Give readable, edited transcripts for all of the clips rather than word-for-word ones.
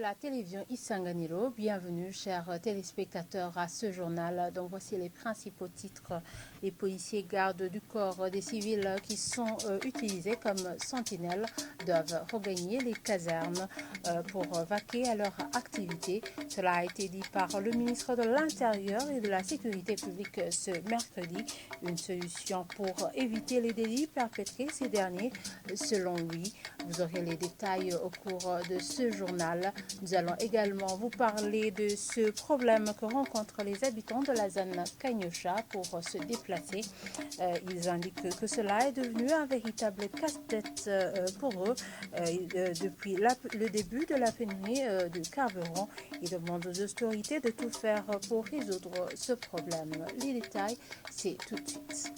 la télévision Isanganiro. Bienvenue, chers téléspectateurs, à ce journal. Donc, voici les principaux titres. Les policiers gardes du corps des civils qui sont utilisés comme sentinelles doivent regagner les casernes pour vaquer à leur activité. Cela a été dit par le ministre de l'Intérieur et de la Sécurité publique ce mercredi. Une solution pour éviter les délits perpétrés ces derniers, selon lui. Vous aurez les détails au cours de ce journal. Nous allons également vous parler de ce problème que rencontrent les habitants de la zone Kanyosha pour se déplacer. Ils indiquent que cela est devenu un véritable casse-tête pour eux depuis le début de la pénurie de carburant. Ils demandent aux autorités de tout faire pour résoudre ce problème. Les détails, c'est tout de suite.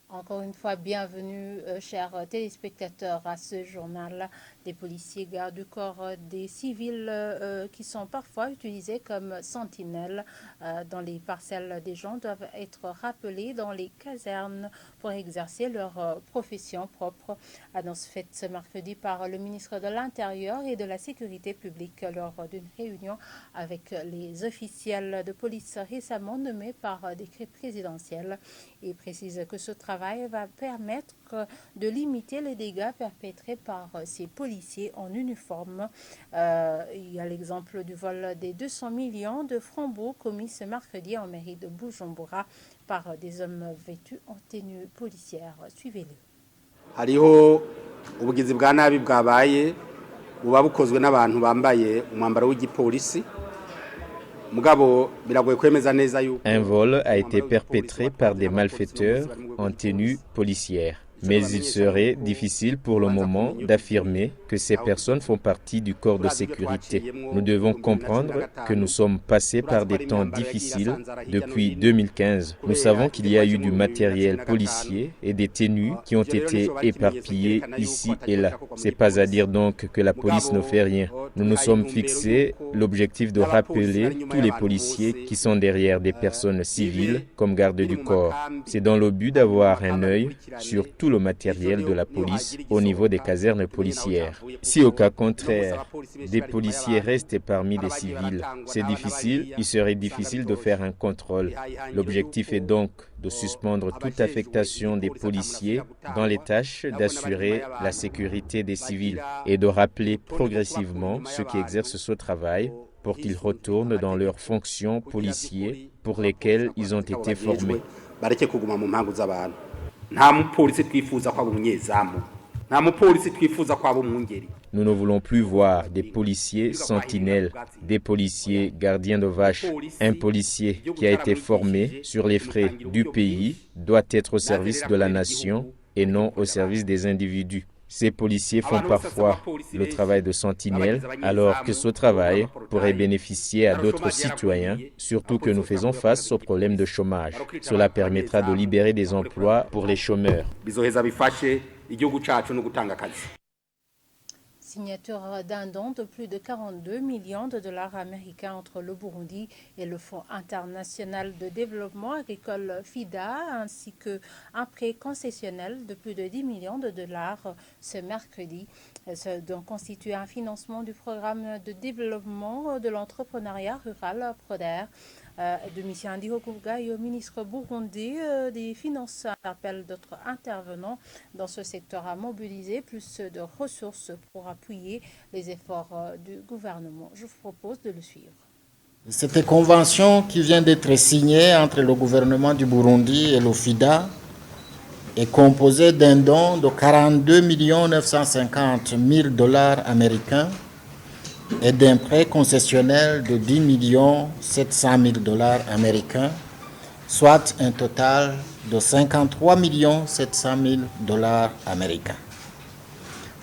Encore une fois, bienvenue, chers téléspectateurs, à ce journal. Des policiers gardent du corps des civils qui sont parfois utilisés comme sentinelles dans les parcelles des gens doivent être rappelés dans les casernes pour exercer leur profession propre. Annonce faite ce mercredi par le ministre de l'Intérieur et de la Sécurité publique lors d'une réunion avec les officiels de police récemment nommés par décret présidentiel. Il précise que ce travail va permettre de limiter les dégâts perpétrés par ces policiers en uniforme. Il y a l'exemple du vol des 200 millions de francs bons commis ce mercredi en mairie de Bujumbura par des hommes vêtus en tenue policière. Suivez-le. Hariho ubugizi bwa nabi bwabaye buba bukozwe n'abantu bambaye umwambaro w'igipolisi. Un vol a été perpétré par des malfaiteurs en tenue policière. Mais il serait difficile pour le moment d'affirmer que ces personnes font partie du corps de sécurité. Nous devons comprendre que nous sommes passés par des temps difficiles depuis 2015. Nous savons qu'il y a eu du matériel policier et des tenues qui ont été éparpillées ici et là. C'est pas à dire donc que la police ne fait rien. Nous nous sommes fixés l'objectif de rappeler tous les policiers qui sont derrière des personnes civiles comme gardes du corps. C'est dans le but d'avoir un œil sur tout le matériel de la police au niveau des casernes policières. Si au cas contraire, des policiers restent parmi des civils, c'est difficile, il serait difficile de faire un contrôle. L'objectif est donc de suspendre toute affectation des policiers dans les tâches d'assurer la sécurité des civils et de rappeler progressivement ceux qui exercent ce travail pour qu'ils retournent dans leurs fonctions policières pour lesquelles ils ont été formés. Nous ne voulons plus voir des policiers sentinelles, des policiers gardiens de vaches. Un policier qui a été formé sur les frais du pays doit être au service de la nation et non au service des individus. Ces policiers font parfois le travail de sentinelle, alors que ce travail pourrait bénéficier à d'autres citoyens, surtout que nous faisons face au problème de chômage. Cela permettra de libérer des emplois pour les chômeurs. Signature d'un don de plus de 42 millions de dollars américains entre le Burundi et le Fonds international de développement agricole FIDA, ainsi qu'un prêt concessionnel de plus de 10 millions de dollars ce mercredi. Ce don constitue un financement du programme de développement de l'entrepreneuriat rural PRODER. De Mission Ndihokuvuga et au ministre burundais des Finances appelle d'autres intervenants dans ce secteur à mobiliser plus de ressources pour appuyer les efforts du gouvernement. Je vous propose de le suivre. Cette convention qui vient d'être signée entre le gouvernement du Burundi et l'OFIDA est composée d'un don de 42 950 000 dollars américains et d'un prêt concessionnel de 10 700 000 dollars américains, soit un total de 53 700 000 dollars américains.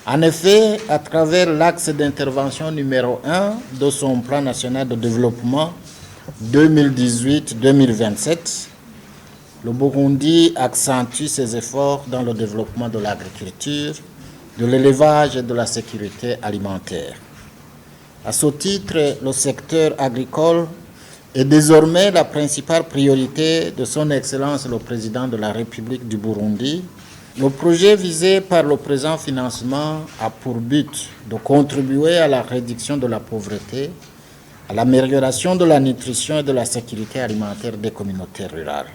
En effet, à travers l'axe d'intervention numéro 1 de son plan national de développement 2018-2027, le Burundi accentue ses efforts dans le développement de l'agriculture, de l'élevage et de la sécurité alimentaire. À ce titre, le secteur agricole est désormais la principale priorité de son Excellence le Président de la République du Burundi. Le projet visé par le présent financement a pour but de contribuer à la réduction de la pauvreté, à l'amélioration de la nutrition et de la sécurité alimentaire des communautés rurales.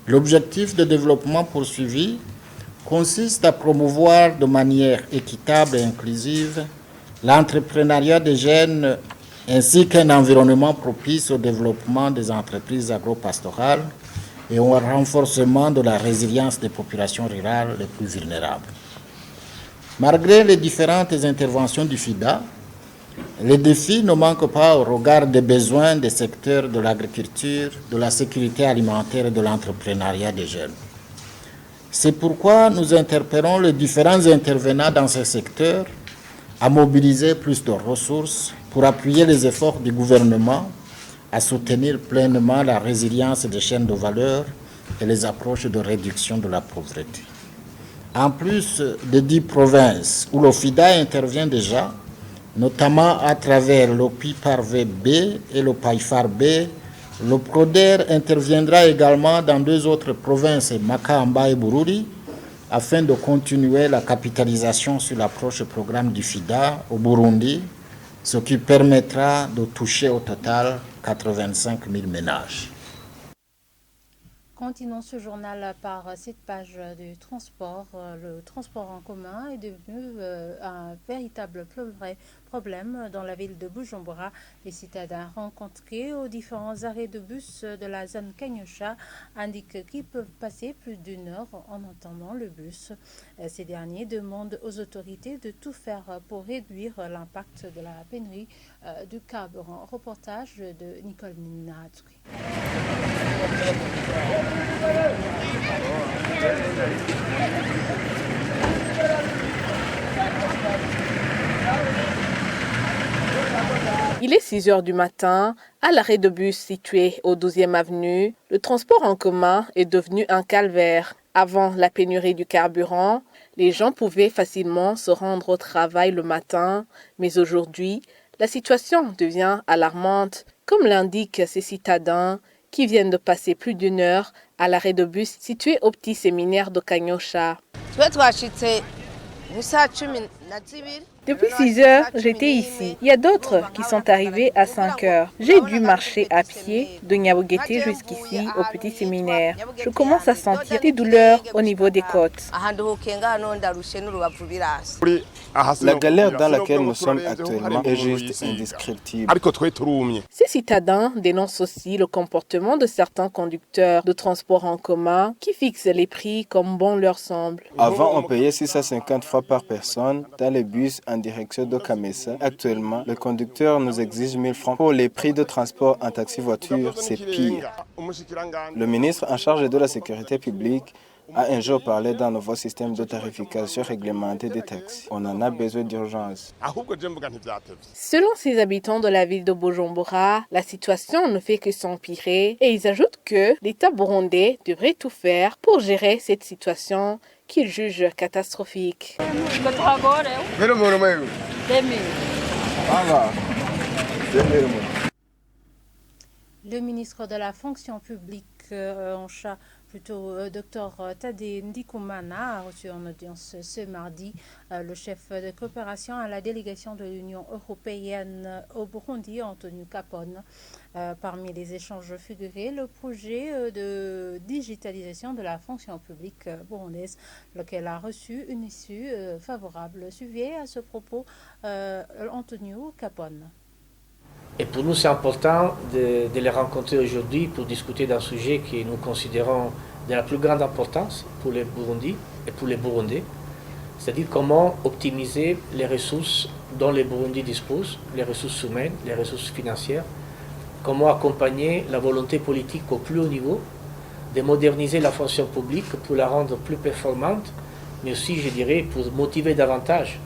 L'objectif de développement poursuivi consiste à promouvoir de manière équitable et inclusive l'entrepreneuriat des jeunes ainsi qu'un environnement propice au développement des entreprises agro-pastorales et au renforcement de la résilience des populations rurales les plus vulnérables. Malgré les différentes interventions du FIDA, les défis ne manquent pas au regard des besoins des secteurs de l'agriculture, de la sécurité alimentaire et de l'entrepreneuriat des jeunes. C'est pourquoi nous interpellons les différents intervenants dans ces secteurs à mobiliser plus de ressources pour appuyer les efforts du gouvernement à soutenir pleinement la résilience des chaînes de valeur et les approches de réduction de la pauvreté. En plus des 10 provinces où le FIDA intervient déjà, notamment à travers le PIPARV B et le PAIFAR B, le PRODER interviendra également dans 2 autres provinces, Makamba et Bururi, afin de continuer la capitalisation sur l'approche programme du FIDA au Burundi, ce qui permettra de toucher au total 85 000 ménages. Continuons ce journal par cette page du transport. Le transport en commun est devenu un véritable problème dans la ville de Bujumbura. Les citadins rencontrés aux différents arrêts de bus de la zone Kanyosha indiquent qu'ils peuvent passer plus d'1 heure en attendant le bus. Ces derniers demandent aux autorités de tout faire pour réduire l'impact de la pénurie du carburant. Reportage de Nicole Ninatri. Il est 6 heures du matin, à l'arrêt de bus situé au 12e avenue. Le transport en commun est devenu un calvaire. Avant la pénurie du carburant, les gens pouvaient facilement se rendre au travail le matin, mais aujourd'hui, la situation devient alarmante, comme l'indiquent ces citadins qui viennent de passer plus d'1 heure à l'arrêt de bus situé au petit séminaire de Kanyosha. Depuis 6 heures, j'étais ici. Il y a d'autres qui sont arrivés à 5 heures. J'ai dû marcher à pied de Nyabugete jusqu'ici au petit séminaire. Je commence à sentir des douleurs au niveau des côtes. La galère dans laquelle nous sommes actuellement est juste indescriptible. Ces citadins dénoncent aussi le comportement de certains conducteurs de transport en commun qui fixent les prix comme bon leur semble. Avant, on payait 650 francs par personne dans les bus en direction de Kamessa. Actuellement, le conducteur nous exige 1000 francs. Pour les prix de transport en taxi-voiture, c'est pire. Le ministre en charge de la sécurité publique a un jour parlé d'un nouveau système de tarification réglementée des taxis. On en a besoin d'urgence. Selon ces habitants de la ville de Bujumbura, la situation ne fait que s'empirer et ils ajoutent que l'État burundais devrait tout faire pour gérer cette situation qu'ils jugent catastrophique. Le ministre de la fonction publique Dr Tade Ndikumana a reçu en audience ce mardi le chef de coopération à la délégation de l'Union européenne au Burundi, Antonio Capone. Parmi les échanges figurés, le projet de digitalisation de la fonction publique burundaise, lequel a reçu une issue favorable. Suivez à ce propos Antonio Capone. Et pour nous, c'est important de les rencontrer aujourd'hui pour discuter d'un sujet que nous considérons de la plus grande importance pour les Burundis et pour les Burundais, c'est-à-dire comment optimiser les ressources dont les Burundis disposent, les ressources humaines, les ressources financières, comment accompagner la volonté politique au plus haut niveau, de moderniser la fonction publique pour la rendre plus performante, mais aussi, je dirais, pour motiver davantage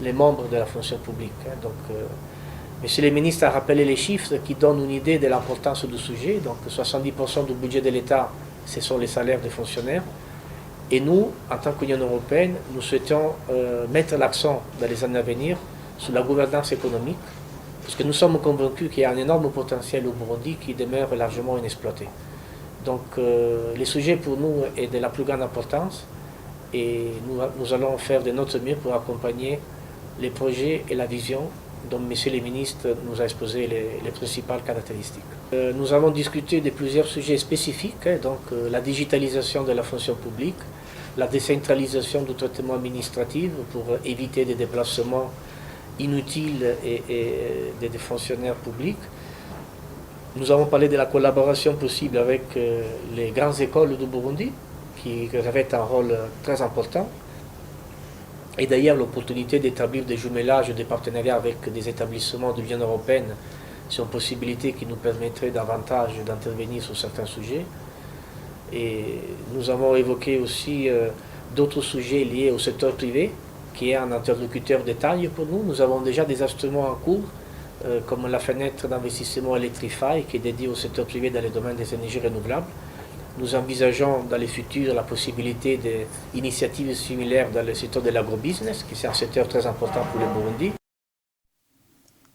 les membres de la fonction publique. Donc, Monsieur le ministre a rappelé les chiffres qui donnent une idée de l'importance du sujet. Donc 70% du budget de l'État, ce sont les salaires des fonctionnaires. Et nous, en tant qu'Union européenne, nous souhaitons mettre l'accent dans les années à venir sur la gouvernance économique Parce que nous sommes convaincus qu'il y a un énorme potentiel au Burundi qui demeure largement inexploité. Donc le sujet pour nous est de la plus grande importance et nous allons faire de notre mieux pour accompagner les projets et la vision dont M. le ministre nous a exposé les principales caractéristiques. Nous avons discuté de plusieurs sujets spécifiques, donc la digitalisation de la fonction publique, la décentralisation du traitement administratif pour éviter des déplacements inutiles et des fonctionnaires publics. Nous avons parlé de la collaboration possible avec les grandes écoles du Burundi, qui revêtent un rôle très important. Et d'ailleurs, l'opportunité d'établir des jumelages, des partenariats avec des établissements de l'Union européenne, c'est une possibilité qui nous permettrait davantage d'intervenir sur certains sujets. Et nous avons évoqué aussi d'autres sujets liés au secteur privé, qui est un interlocuteur de taille pour nous. Nous avons déjà des instruments en cours, comme la fenêtre d'investissement Electrify, qui est dédiée au secteur privé dans le domaine des énergies renouvelables. Nous envisageons dans le futur la possibilité d'initiatives similaires dans le secteur de l'agrobusiness, qui est un secteur très important pour le Burundi.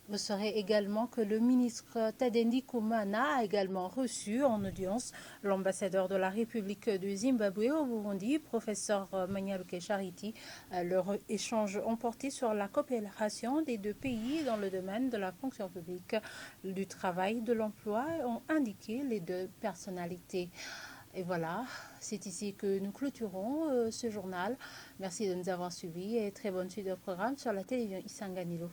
Vous saurez également que le ministre Tadeni Kumana a également reçu en audience l'ambassadeur de la République du Zimbabwe au Burundi, professeur Manyaruke Charity. Leur échange ont porté sur la coopération des deux pays dans le domaine de la fonction publique, du travail, de l'emploi, ont indiqué les deux personnalités. Et voilà, c'est ici que nous clôturons ce journal. Merci de nous avoir suivis et très bonne suite de programme sur la télévision Isanganiro.